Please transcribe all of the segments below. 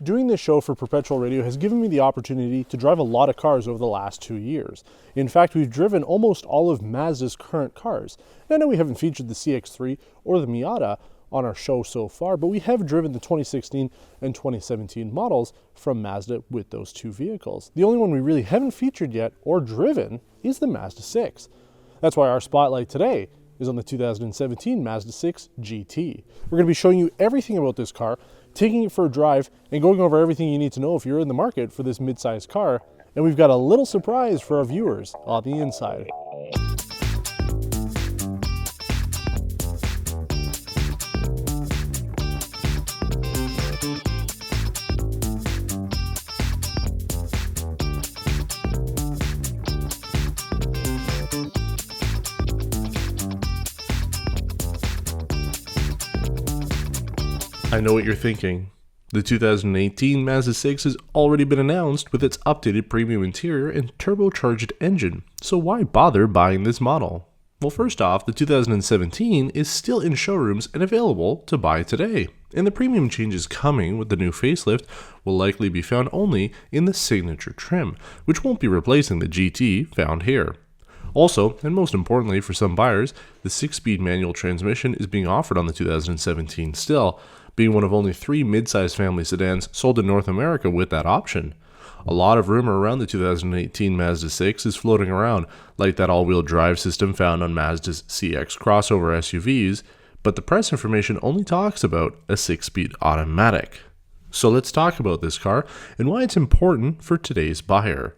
Doing this show for Perpetual Radio has given me the opportunity to drive a lot of cars over the last 2 years. In fact, we've driven almost all of Mazda's current cars. And I know we haven't featured the CX-3 or the Miata on our show so far, but we have driven the 2016 and 2017 models from Mazda with those two vehicles. The only one we really haven't featured yet or driven is the Mazda6. That's why our spotlight today is on the 2017 Mazda6 GT. We're going to be showing you everything about this car, taking it for a drive, and going over everything you need to know if you're in the market for this mid-sized car. And we've got a little surprise for our viewers on the inside. I know what you're thinking. The 2018 Mazda 6 has already been announced with its updated premium interior and turbocharged engine, so why bother buying this model? Well, first off, the 2017 is still in showrooms and available to buy today, and the premium changes coming with the new facelift will likely be found only in the signature trim, which won't be replacing the GT found here. Also, and most importantly for some buyers, the 6-speed manual transmission is being offered on the 2017 still, being one of only 3 mid-size family sedans sold in North America with that option. A lot of rumor around the 2018 Mazda 6 is floating around, like that all-wheel drive system found on Mazda's CX crossover SUVs, but the press information only talks about a 6-speed automatic. So let's talk about this car and why it's important for today's buyer.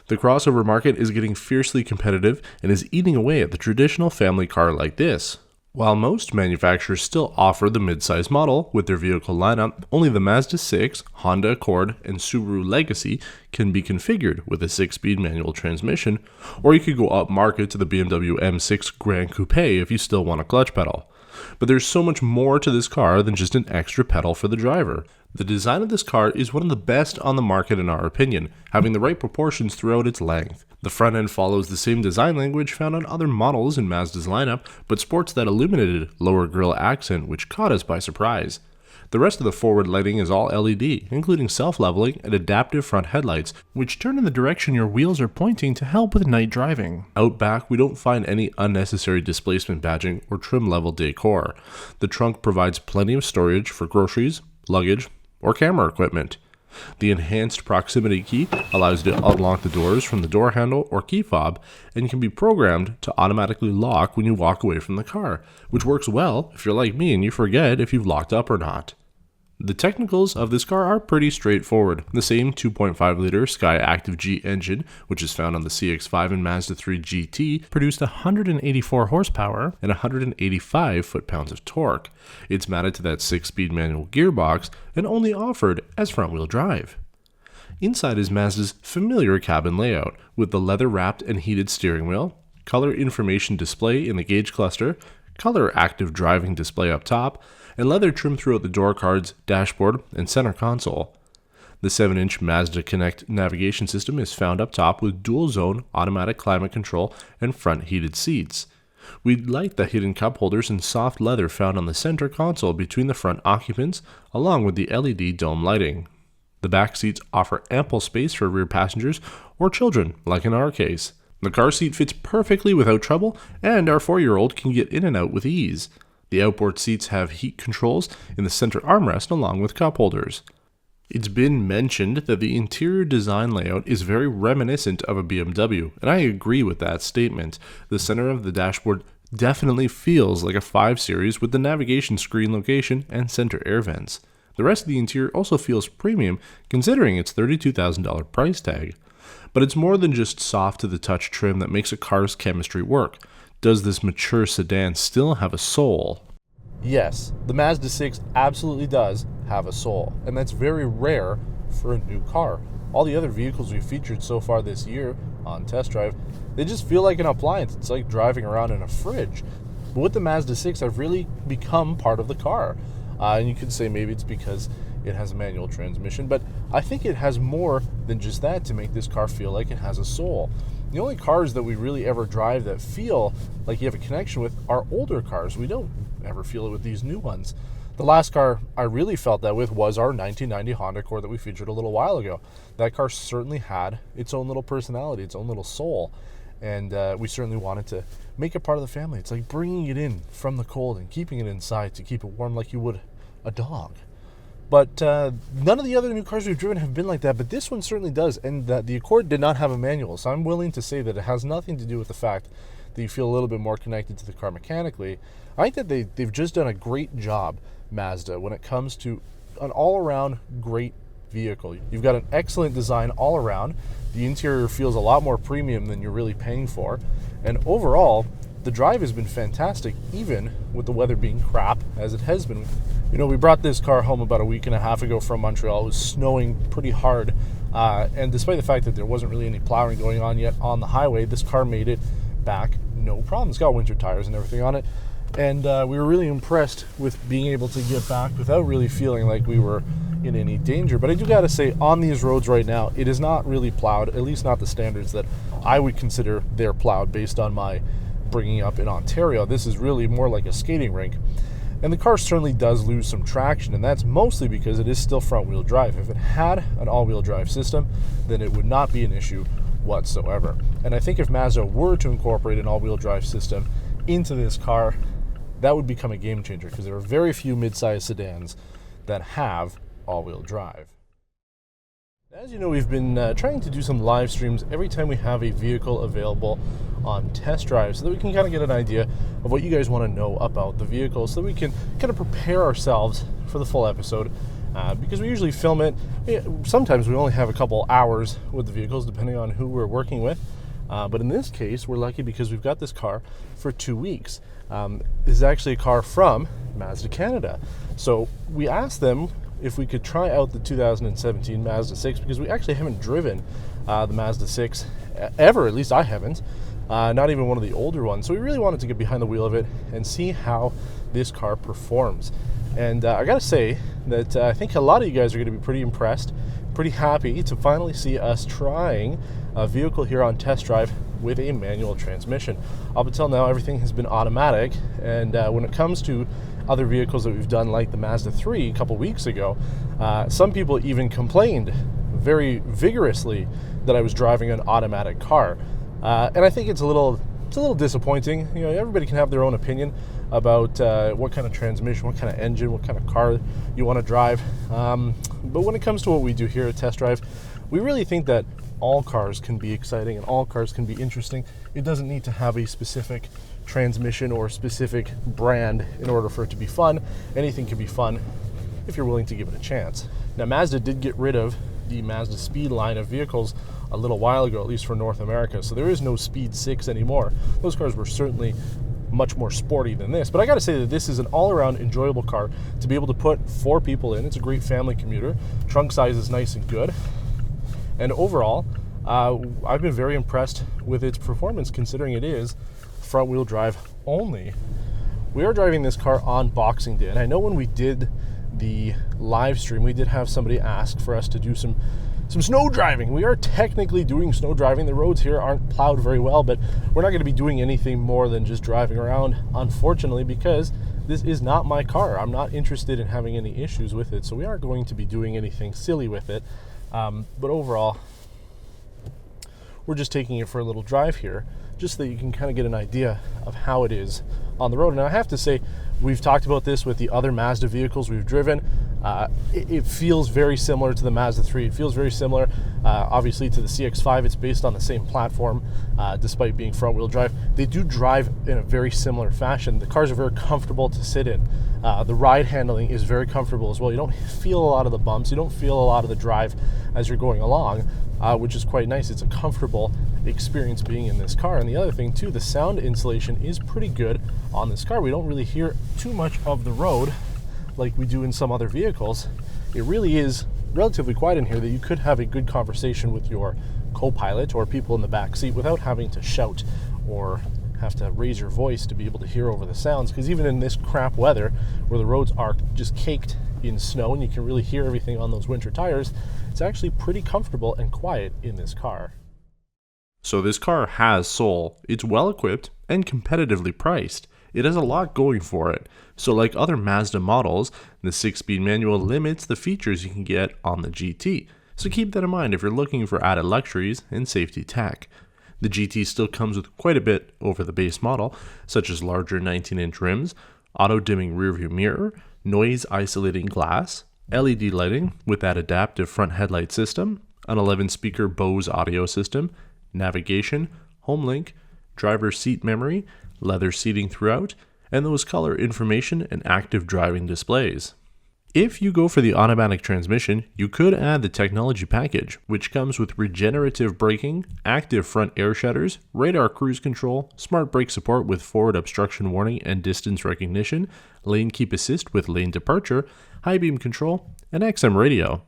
The crossover market is getting fiercely competitive and is eating away at the traditional family car like this. While most manufacturers still offer the mid-size model with their vehicle lineup, only the Mazda 6, Honda Accord, and Subaru Legacy can be configured with a 6-speed manual transmission, or you could go up market to the BMW M6 Grand Coupe if you still want a clutch pedal. But there's so much more to this car than just an extra pedal for the driver. The design of this car is one of the best on the market in our opinion, having the right proportions throughout its length. The front end follows the same design language found on other models in Mazda's lineup, but sports that illuminated lower grille accent which caught us by surprise. The rest of the forward lighting is all LED, including self-leveling and adaptive front headlights, which turn in the direction your wheels are pointing to help with night driving. Out back, we don't find any unnecessary displacement badging or trim level decor. The trunk provides plenty of storage for groceries, luggage, or camera equipment. The enhanced proximity key allows you to unlock the doors from the door handle or key fob and can be programmed to automatically lock when you walk away from the car, which works well if you're like me and you forget if you've locked up or not. The technicals of this car are pretty straightforward. The same 2.5-liter Sky Active G engine, which is found on the CX-5 and Mazda3 GT, produced 184 horsepower and 185 foot-pounds of torque. It's mounted to that 6-speed manual gearbox and only offered as front-wheel drive. Inside is Mazda's familiar cabin layout, with the leather-wrapped and heated steering wheel, color information display in the gauge cluster, color active driving display up top, and leather trim throughout the door cards, dashboard, and center console. The 7-inch Mazda Connect navigation system is found up top with dual-zone automatic climate control and front heated seats. We like the hidden cup holders and soft leather found on the center console between the front occupants, along with the LED dome lighting. The back seats offer ample space for rear passengers or children, like in our case. The car seat fits perfectly without trouble, and our 4-year-old can get in and out with ease. The outboard seats have heat controls in the center armrest along with cup holders. It's been mentioned that the interior design layout is very reminiscent of a BMW, and I agree with that statement. The center of the dashboard definitely feels like a 5 Series with the navigation screen location and center air vents. The rest of the interior also feels premium considering its $32,000 price tag. But it's more than just soft to the touch trim that makes a car's chemistry work. Does this mature sedan still have a soul? Yes, the Mazda 6 absolutely does have a soul, and that's very rare for a new car. All the other vehicles we've featured so far this year on Test Drive, they just feel like an appliance. It's like driving around in a fridge. But with the Mazda 6, I've really become part of the car. And you could say maybe it's because it has a manual transmission, but I think it has more than just that to make this car feel like it has a soul. The only cars that we really ever drive that feel like you have a connection with are older cars. We don't ever feel it with these new ones. The last car I really felt that with was our 1990 Honda Accord that we featured a little while ago. That car certainly had its own little personality, its own little soul, and we certainly wanted to make it part of the family. It's like bringing it in from the cold and keeping it inside to keep it warm like you would a dog. But none of the other new cars we've driven have been like that, but this one certainly does, and the Accord did not have a manual, so I'm willing to say that it has nothing to do with the fact that you feel a little bit more connected to the car mechanically. I think that they've just done a great job, Mazda, when it comes to an all-around great vehicle. You've got an excellent design all around. The interior feels a lot more premium than you're really paying for, and overall the drive has been fantastic, even with the weather being crap as it has been. You know, we brought this car home about a week and a half ago from Montreal. It was snowing pretty hard, and despite the fact that there wasn't really any plowing going on yet on the highway, this car made it back no problem. It's got winter tires and everything on it, and we were really impressed with being able to get back without really feeling like we were in any danger. But I do gotta say, on these roads right now, it is not really plowed, at least not the standards that I would consider they're plowed based on my bringing up in Ontario. This is really more like a skating rink, and the car certainly does lose some traction, and that's mostly because it is still front-wheel drive. If it had an all-wheel drive system, then it would not be an issue whatsoever. And I think if Mazda were to incorporate an all-wheel drive system into this car, that would become a game changer, because there are very few mid-size sedans that have all-wheel drive. As you know, we've been trying to do some live streams every time we have a vehicle available on test drive, so that we can kind of get an idea of what you guys want to know about the vehicle, so that we can kind of prepare ourselves for the full episode, because we usually film it. Sometimes we only have a couple hours with the vehicles depending on who we're working with, but in this case we're lucky because we've got this car for 2 weeks. This is actually a car from Mazda Canada, so we asked them if we could try out the 2017 Mazda 6, because we actually haven't driven the Mazda 6 ever, at least I haven't, not even one of the older ones. So we really wanted to get behind the wheel of it and see how this car performs. And I gotta say that I think a lot of you guys are gonna be pretty impressed, pretty happy to finally see us trying a vehicle here on test drive with a manual transmission. Up until now, everything has been automatic, and when it comes to other vehicles that we've done, like the Mazda 3 a couple weeks ago, some people even complained very vigorously that I was driving an automatic car, and I think it's a little disappointing. You know, everybody can have their own opinion about what kind of transmission, what kind of engine, what kind of car you want to drive, but when it comes to what we do here at Test Drive, we really think that all cars can be exciting and all cars can be interesting. It doesn't need to have a specific transmission or specific brand in order for it to be fun. Anything can be fun if you're willing to give it a chance. Now, Mazda did get rid of the Mazda Speed line of vehicles a little while ago, at least for North America, so there is no Speed 6 anymore. Those cars were certainly much more sporty than this, but I gotta say that this is an all-around enjoyable car to be able to put 4 people in. It's a great family commuter. Trunk size is nice and good, and overall I've been very impressed with its performance, considering it is front-wheel drive only. We are driving this car on Boxing Day, and I know when we did the live stream, we did have somebody ask for us to do some snow driving. We are technically doing snow driving. The roads here aren't plowed very well, but we're not going to be doing anything more than just driving around, unfortunately, because this is not my car. I'm not interested in having any issues with it, so we aren't going to be doing anything silly with it. But overall, we're just taking it for a little drive here, just so that you can kind of get an idea of how it is on the road. And I have to say, we've talked about this with the other Mazda vehicles we've driven. It feels very similar to the Mazda 3. It feels very similar, obviously, to the CX-5. It's based on the same platform, despite being front-wheel drive. They do drive in a very similar fashion. The cars are very comfortable to sit in. The ride handling is very comfortable as well. You don't feel a lot of the bumps. You don't feel a lot of the drive as you're going along, which is quite nice. It's a comfortable experience being in this car. And the other thing too, the sound insulation is pretty good on this car. We don't really hear too much of the road like we do in some other vehicles. It really is relatively quiet in here, that you could have a good conversation with your co-pilot or people in the back seat without having to shout or have to raise your voice to be able to hear over the sounds, because even in this crap weather where the roads are just caked in snow and you can really hear everything on those winter tires, it's actually pretty comfortable and quiet in this car. So this car has soul. It's well equipped and competitively priced. It has a lot going for it, so like other Mazda models, the 6-speed manual limits the features you can get on the GT, so keep that in mind if you're looking for added luxuries and safety tech. The GT still comes with quite a bit over the base model, such as larger 19-inch rims, auto-dimming rearview mirror, noise-isolating glass, LED lighting with that adaptive front headlight system, an 11-speaker Bose audio system, navigation, HomeLink, driver seat memory, leather seating throughout, and those color information and active driving displays. If you go for the automatic transmission, you could add the technology package, which comes with regenerative braking, active front air shutters, radar cruise control, smart brake support with forward obstruction warning and distance recognition, lane keep assist with lane departure, high beam control, and XM radio.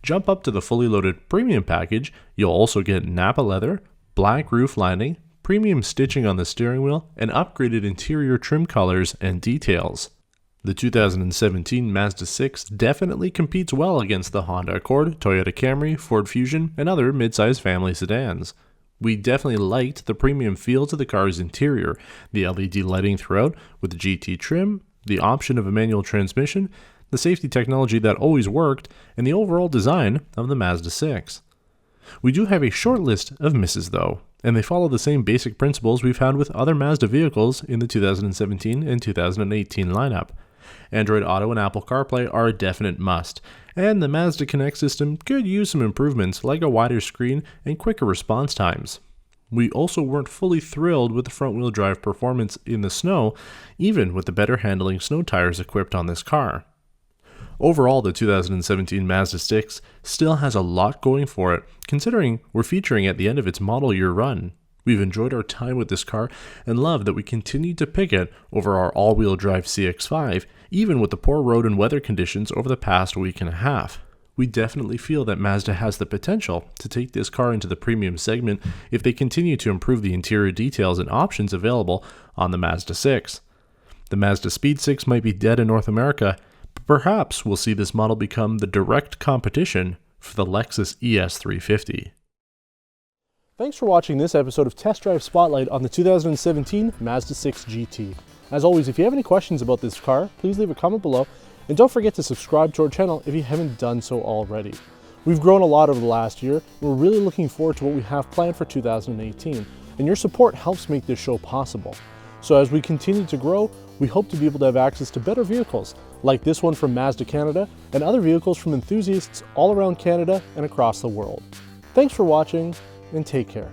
Jump up to the fully loaded premium package, you'll also get Napa leather, black roof lining, premium stitching on the steering wheel, and upgraded interior trim colors and details. The 2017 Mazda 6 definitely competes well against the Honda Accord, Toyota Camry, Ford Fusion, and other midsize family sedans. We definitely liked the premium feel to the car's interior, the LED lighting throughout with the GT trim, the option of a manual transmission, the safety technology that always worked, and the overall design of the Mazda 6. We do have a short list of misses though, and they follow the same basic principles we've had with other Mazda vehicles in the 2017 and 2018 lineup. Android Auto and Apple CarPlay are a definite must, and the Mazda Connect system could use some improvements like a wider screen and quicker response times. We also weren't fully thrilled with the front-wheel drive performance in the snow, even with the better handling snow tires equipped on this car. Overall, the 2017 Mazda 6 still has a lot going for it, considering we're featuring at the end of its model year run. We've enjoyed our time with this car and love that we continue to pick it over our all-wheel drive CX-5, even with the poor road and weather conditions over the past week and a half. We definitely feel that Mazda has the potential to take this car into the premium segment if they continue to improve the interior details and options available on the Mazda 6. The Mazda Speed 6 might be dead in North America, but perhaps we'll see this model become the direct competition for the Lexus ES350. Thanks for watching this episode of Test Drive Spotlight on the 2017 Mazda 6 GT. As always, if you have any questions about this car, please leave a comment below, and don't forget to subscribe to our channel if you haven't done so already. We've grown a lot over the last year, and we're really looking forward to what we have planned for 2018, and your support helps make this show possible. So as we continue to grow, we hope to be able to have access to better vehicles, like this one from Mazda Canada, and other vehicles from enthusiasts all around Canada and across the world. Thanks for watching, and take care.